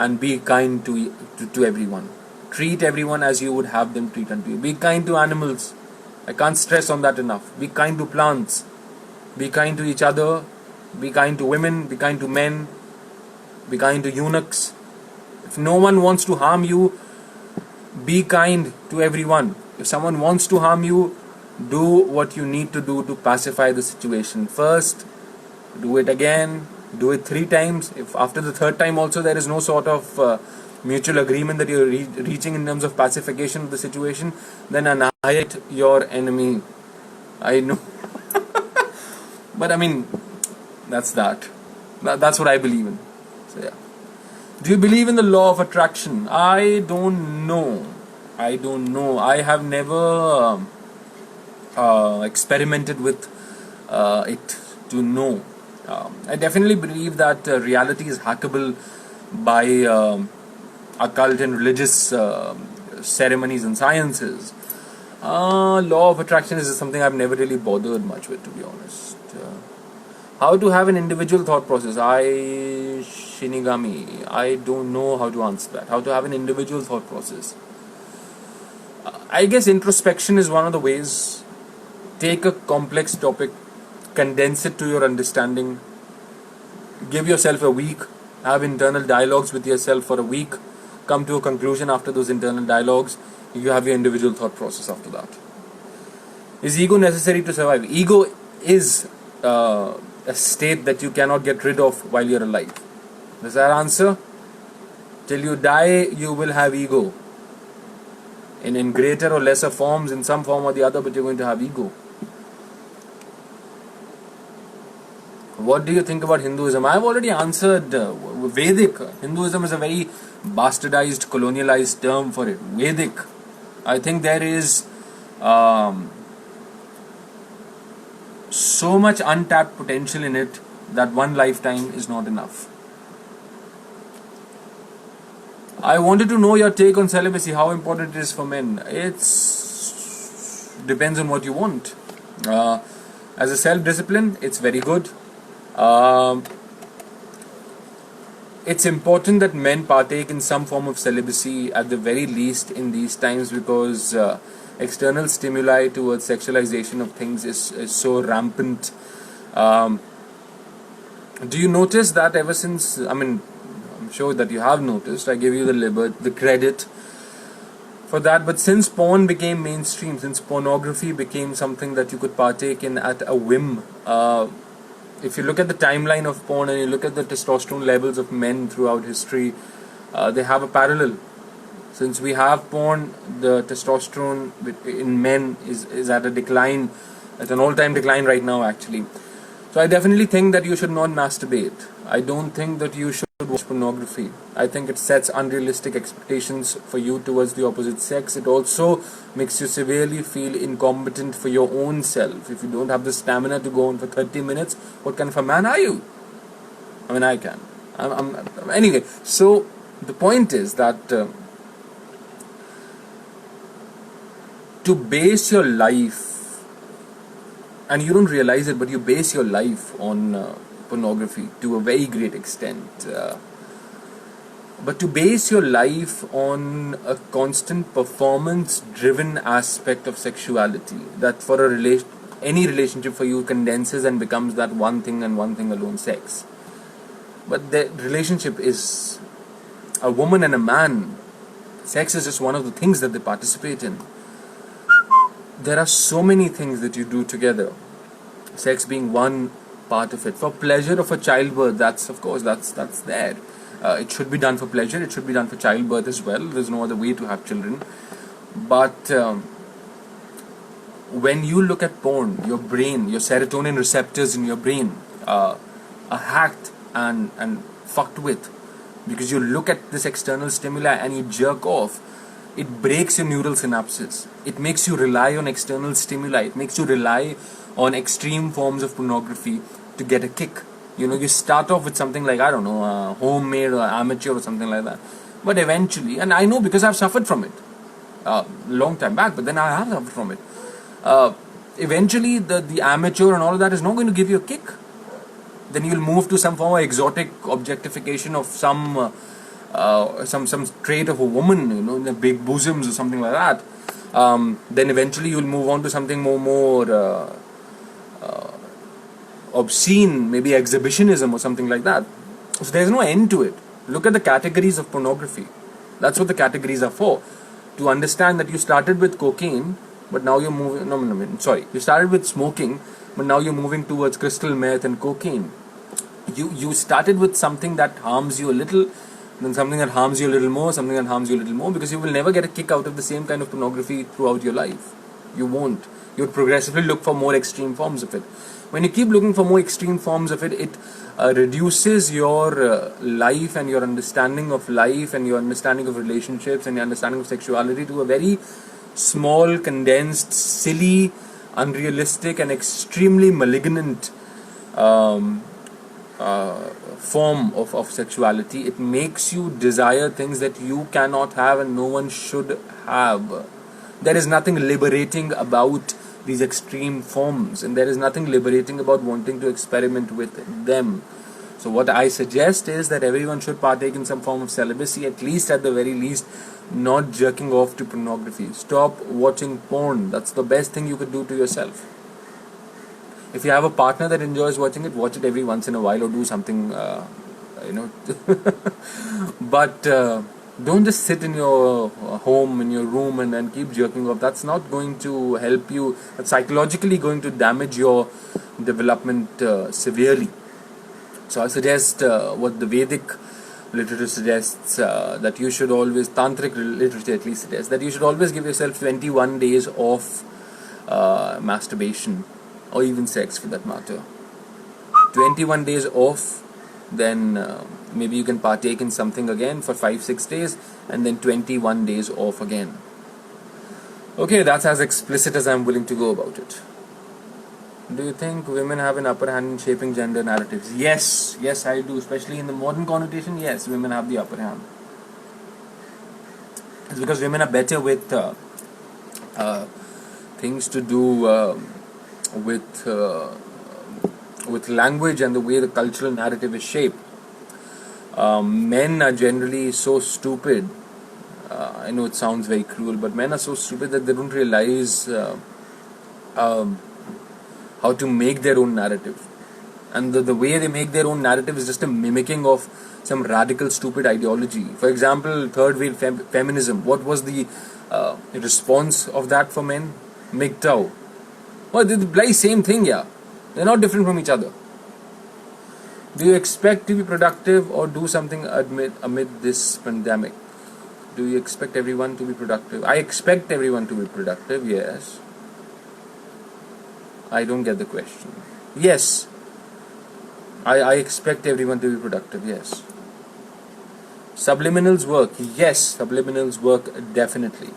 And be kind to everyone. Treat everyone as you would have them treat unto you. Be kind to animals. I can't stress on that enough. Be kind to plants. Be kind to each other. Be kind to women. Be kind to men. Be kind to eunuchs. If no one wants to harm you, be kind to everyone. If someone wants to harm you, do what you need to do to pacify the situation. First, do it again. Do it 3 times. If after the 3rd time also there is no sort of mutual agreement that you're reaching in terms of pacification of the situation, then annihilate your enemy. I know. But I mean, that's that. That's what I believe in. So yeah. Do you believe in the law of attraction? I don't know. I have never experimented with it to know. I definitely believe that reality is hackable by occult and religious ceremonies and sciences. Law of attraction is something I've never really bothered much with, to be honest. How to have an individual thought process? Shinigami, I don't know how to answer that. How to have an individual thought process? I guess introspection is one of the ways. Take a complex topic, condense it to your understanding, give yourself a week, have internal dialogues with yourself for a week, come to a conclusion after those internal dialogues, you have your individual thought process after that. Is ego necessary to survive? Ego is a state that you cannot get rid of while you're alive. Does that answer? Till you die, you will have ego. In greater or lesser forms, in some form or the other, but you're going to have ego. What do you think about Hinduism? I've already answered. Vedic. Hinduism is a very bastardized, colonialized term for it. Vedic. I think there is so much untapped potential in it that one lifetime is not enough. I wanted to know your take on celibacy, how important it is for men. It's depends on what you want. As a self-discipline, it's very good. It's important that men partake in some form of celibacy at the very least in these times, because external stimuli towards sexualization of things is so rampant. Do you notice that ever since, I'm sure that you have noticed, I give you the credit for that, but since porn became mainstream, since pornography became something that you could partake in at a whim, if you look at the timeline of porn and you look at the testosterone levels of men throughout history, they have a parallel. Since we have porn, the testosterone in men is at a decline, at an all-time decline right now actually. So I definitely think that you should not masturbate. I don't think that you should watch pornography. I think it sets unrealistic expectations for you towards the opposite sex. It also makes you severely feel incompetent for your own self. If you don't have the stamina to go on for 30 minutes, what kind of a man are you? I can. Anyway, so the point is that to base your life, and you don't realize it, but you base your life on pornography to a very great extent. But to base your life on a constant performance-driven aspect of sexuality, that for any relationship for you condenses and becomes that one thing and one thing alone, sex. But the relationship is a woman and a man. Sex is just one of the things that they participate in. There are so many things that you do together, sex being one part of it. For pleasure or for childbirth, that's there. It should be done for pleasure, it should be done for childbirth as well. There's no other way to have children. But when you look at porn, your brain, your serotonin receptors in your brain are hacked and fucked with, because you look at this external stimuli and you jerk off. It breaks your neural synapses. It makes you rely on external stimuli. It makes you rely on extreme forms of pornography to get a kick. You start off with something like, homemade or amateur or something like that. But eventually, and I know because I've suffered from it long time back, but then I have suffered from it. Eventually, the amateur and all of that is not going to give you a kick. Then you'll move to some form of exotic objectification of some trait of a woman, the big bosoms or something like that. Then eventually you'll move on to something more obscene, maybe exhibitionism or something like that. So there's no end to it. Look at the categories of pornography. That's what the categories are for. To understand that you started with cocaine, but now you're moving. You started with smoking, but now you're moving towards crystal meth and cocaine. You started with something that harms you a little, then something that harms you a little more, something that harms you a little more, because you will never get a kick out of the same kind of pornography throughout your life. You won't. You'll progressively look for more extreme forms of it. When you keep looking for more extreme forms of it, it reduces your life and your understanding of life and your understanding of relationships and your understanding of sexuality to a very small, condensed, silly, unrealistic and extremely malignant form of sexuality. It makes you desire things that you cannot have and no one should have. There is nothing liberating about these extreme forms, and there is nothing liberating about wanting to experiment with them. So what I suggest is that everyone should partake in some form of celibacy, at least at the very least, not jerking off to pornography. Stop watching porn. That's the best thing you could do to yourself. If you have a partner that enjoys watching it, watch it every once in a while or do something, but don't just sit in your home, in your room and keep jerking off. That's not going to help you. That's psychologically going to damage your development severely. So I suggest what the Vedic literature suggests, that you should always, Tantric literature at least suggests, that you should always give yourself 21 days of masturbation, or even sex for that matter. 21 days off, then maybe you can partake in something again for 5-6 days, and then 21 days off again. Okay, that's as explicit as I'm willing to go about it. Do you think women have an upper hand in shaping gender narratives? Yes, I do. Especially in the modern connotation, yes, women have the upper hand. It's because women are better with things to do with language and the way the cultural narrative is shaped. Men are generally so stupid. I know it sounds very cruel, but men are so stupid that they don't realize how to make their own narrative. And the way they make their own narrative is just a mimicking of some radical stupid ideology. For example, third wave feminism. What was the response of that for men? MGTOW. Well, they're the bloody same thing, yeah. They're not different from each other. Do you expect to be productive or do something amid this pandemic? Do you expect everyone to be productive? I expect everyone to be productive, yes. I don't get the question. Yes. I expect everyone to be productive, yes. Subliminals work. Yes, subliminals work definitely.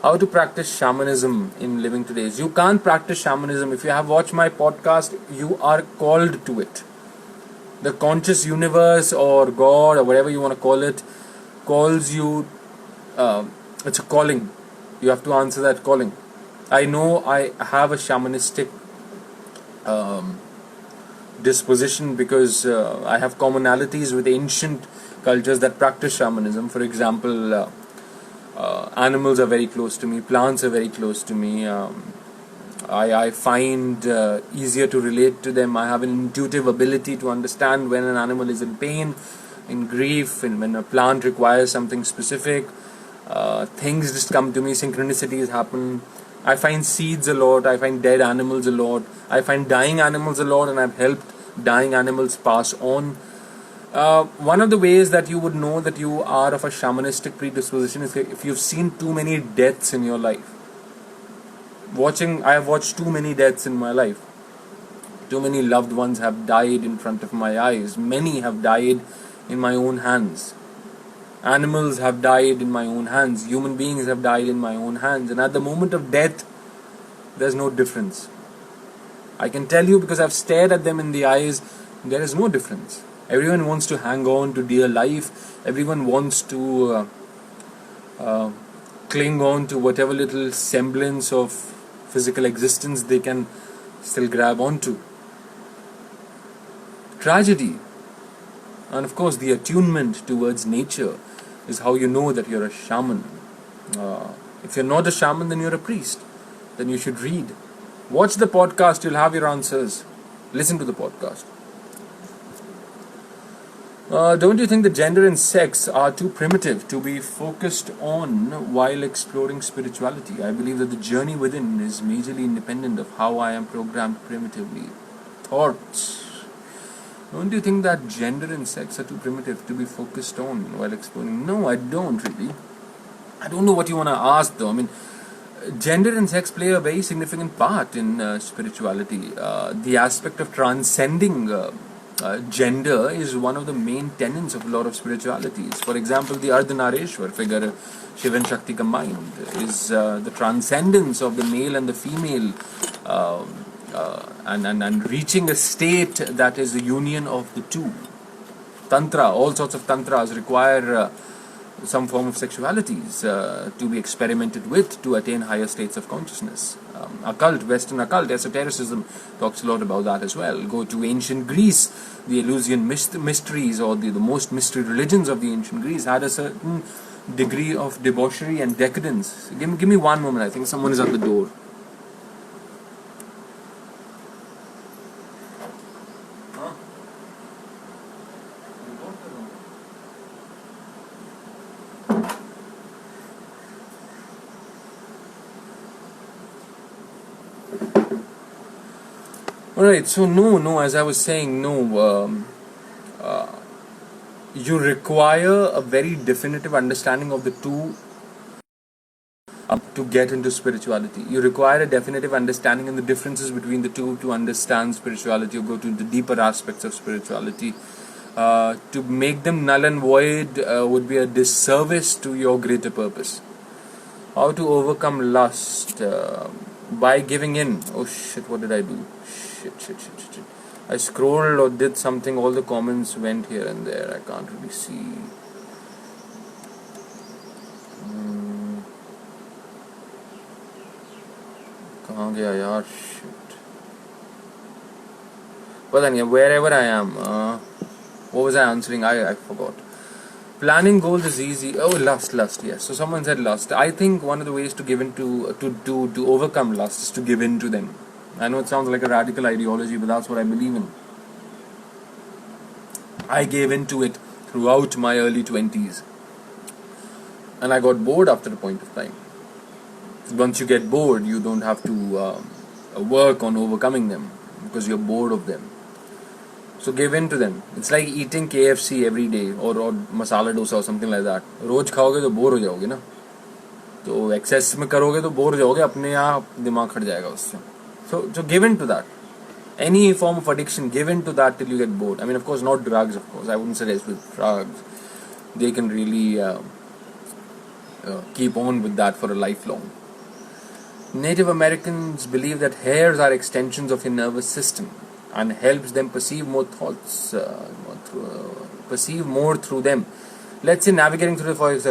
How to practice shamanism in living today's? You can't practice shamanism. If you have watched my podcast, you are called to it. The conscious universe or God or whatever you want to call it calls you. It's a calling. You have to answer that calling. I know I have a shamanistic disposition because I have commonalities with ancient cultures that practice shamanism. For example, animals are very close to me, plants are very close to me. I find easier to relate to them. I have an intuitive ability to understand when an animal is in pain, in grief, and when a plant requires something specific. Things just come to me, synchronicities happen. I find seeds a lot, I find dead animals a lot, I find dying animals a lot, and I've helped dying animals pass on. One of the ways that you would know that you are of a shamanistic predisposition is if you've seen too many deaths in your life. I have watched too many deaths in my life. Too many loved ones have died in front of my eyes. Many have died in my own hands. Animals have died in my own hands. Human beings have died in my own hands. And at the moment of death, there's no difference. I can tell you because I've stared at them in the eyes, there is no difference. Everyone wants to hang on to dear life. Everyone wants to cling on to whatever little semblance of physical existence they can still grab onto. Tragedy. And of course, the attunement towards nature is how you know that you're a shaman. If you're not a shaman, then you're a priest. Then you should read. Watch the podcast, you'll have your answers. Listen to the podcast. Don't you think the gender and sex are too primitive to be focused on while exploring spirituality? I believe that the journey within is majorly independent of how I am programmed primitively. Thoughts. Don't you think that gender and sex are too primitive to be focused on while exploring? No, I don't really. I don't know what you want to ask though. I mean, gender and sex play a very significant part in spirituality. The aspect of transcending gender is one of the main tenets of a lot of spiritualities. For example, the Ardhanareshwar figure, Shiva and Shakti combined, is the transcendence of the male and the female, and reaching a state that is the union of the two. Tantra, all sorts of tantras require some form of sexualities to be experimented with to attain higher states of consciousness. Occult, Western occult, esotericism talks a lot about that as well. Go to ancient Greece, the Eleusinian mysteries, or the most mystery religions of the ancient Greece had a certain degree of debauchery and decadence. Give me one moment, I think someone is at the door. Alright, so no, as I was saying, you require a very definitive understanding of the two to get into spirituality. You require a definitive understanding and the differences between the two to understand spirituality or go to the deeper aspects of spirituality. To make them null and void would be a disservice to your greater purpose. How to overcome lust? By giving in. Oh shit, what did I do? Shit. I scrolled or did something, all the comments went here and there. I can't really see. कहाँ गया यार? Shit. But then, wherever I am, what was I answering? I forgot. Planning goals is easy. Oh, lust, yes. So someone said lust. I think one of the ways to give in to overcome lust is to give in to them. I know it sounds like a radical ideology, but that's what I believe in. I gave into it throughout my early 20s. And I got bored after a point of time. Once you get bored, you don't have to work on overcoming them because you're bored of them. So give in to them. It's like eating KFC every day or masala dosa or something like that. रोज खाओगे तो bore हो जाओगे ना. तो access में करोगे तो bore हो जाओगे, अपने आप दिमाग खट जाएगा उससे. So give in to that. Any form of addiction, give in to that till you get bored. I mean, of course, not drugs, of course. I wouldn't suggest with drugs. They can really keep on with that for a lifelong. Native Americans believe that hairs are extensions of your nervous system and helps them perceive more thoughts, perceive more through them. Let's say navigating through the forest.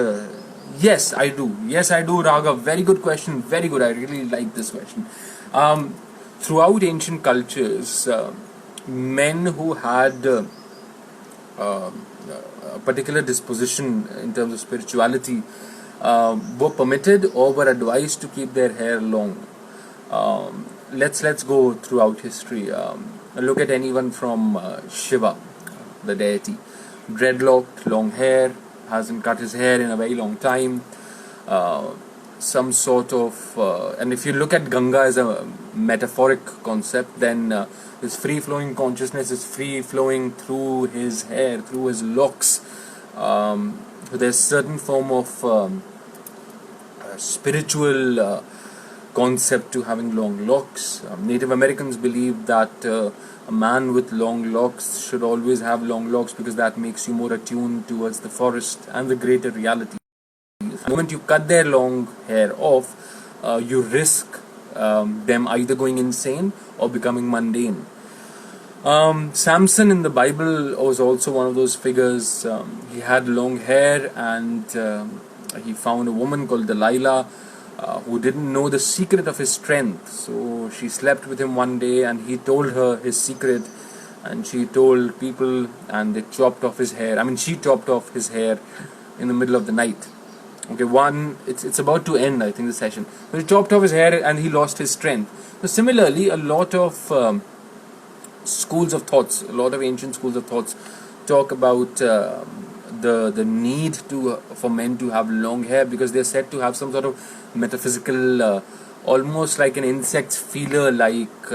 Yes, I do, Raghav. Very good question. Very good. I really like this question. Throughout ancient cultures, men who had a particular disposition in terms of spirituality were permitted or were advised to keep their hair long. Let's go throughout history. Look at anyone from Shiva, the deity. Dreadlocked, long hair, hasn't cut his hair in a very long time. Some sort of, and if you look at Ganga as a metaphoric concept, then his free-flowing consciousness is free-flowing through his hair, through his locks. There's certain form of spiritual concept to having long locks. Native Americans believe that a man with long locks should always have long locks because that makes you more attuned towards the forest and the greater reality. The moment you cut their long hair off, you risk them either going insane or becoming mundane. Samson in the Bible was also one of those figures. He had long hair and he found a woman called Delilah who didn't know the secret of his strength. So she slept with him one day and he told her his secret, and she told people and they chopped off his hair. I mean, she chopped off his hair in the middle of the night. Okay, it's about to end, I think, the session. So he chopped off his hair and he lost his strength. So similarly, a lot of schools of thoughts, a lot of ancient schools of thoughts talk about the need for men to have long hair because they're said to have some sort of metaphysical, almost like an insect's feeler like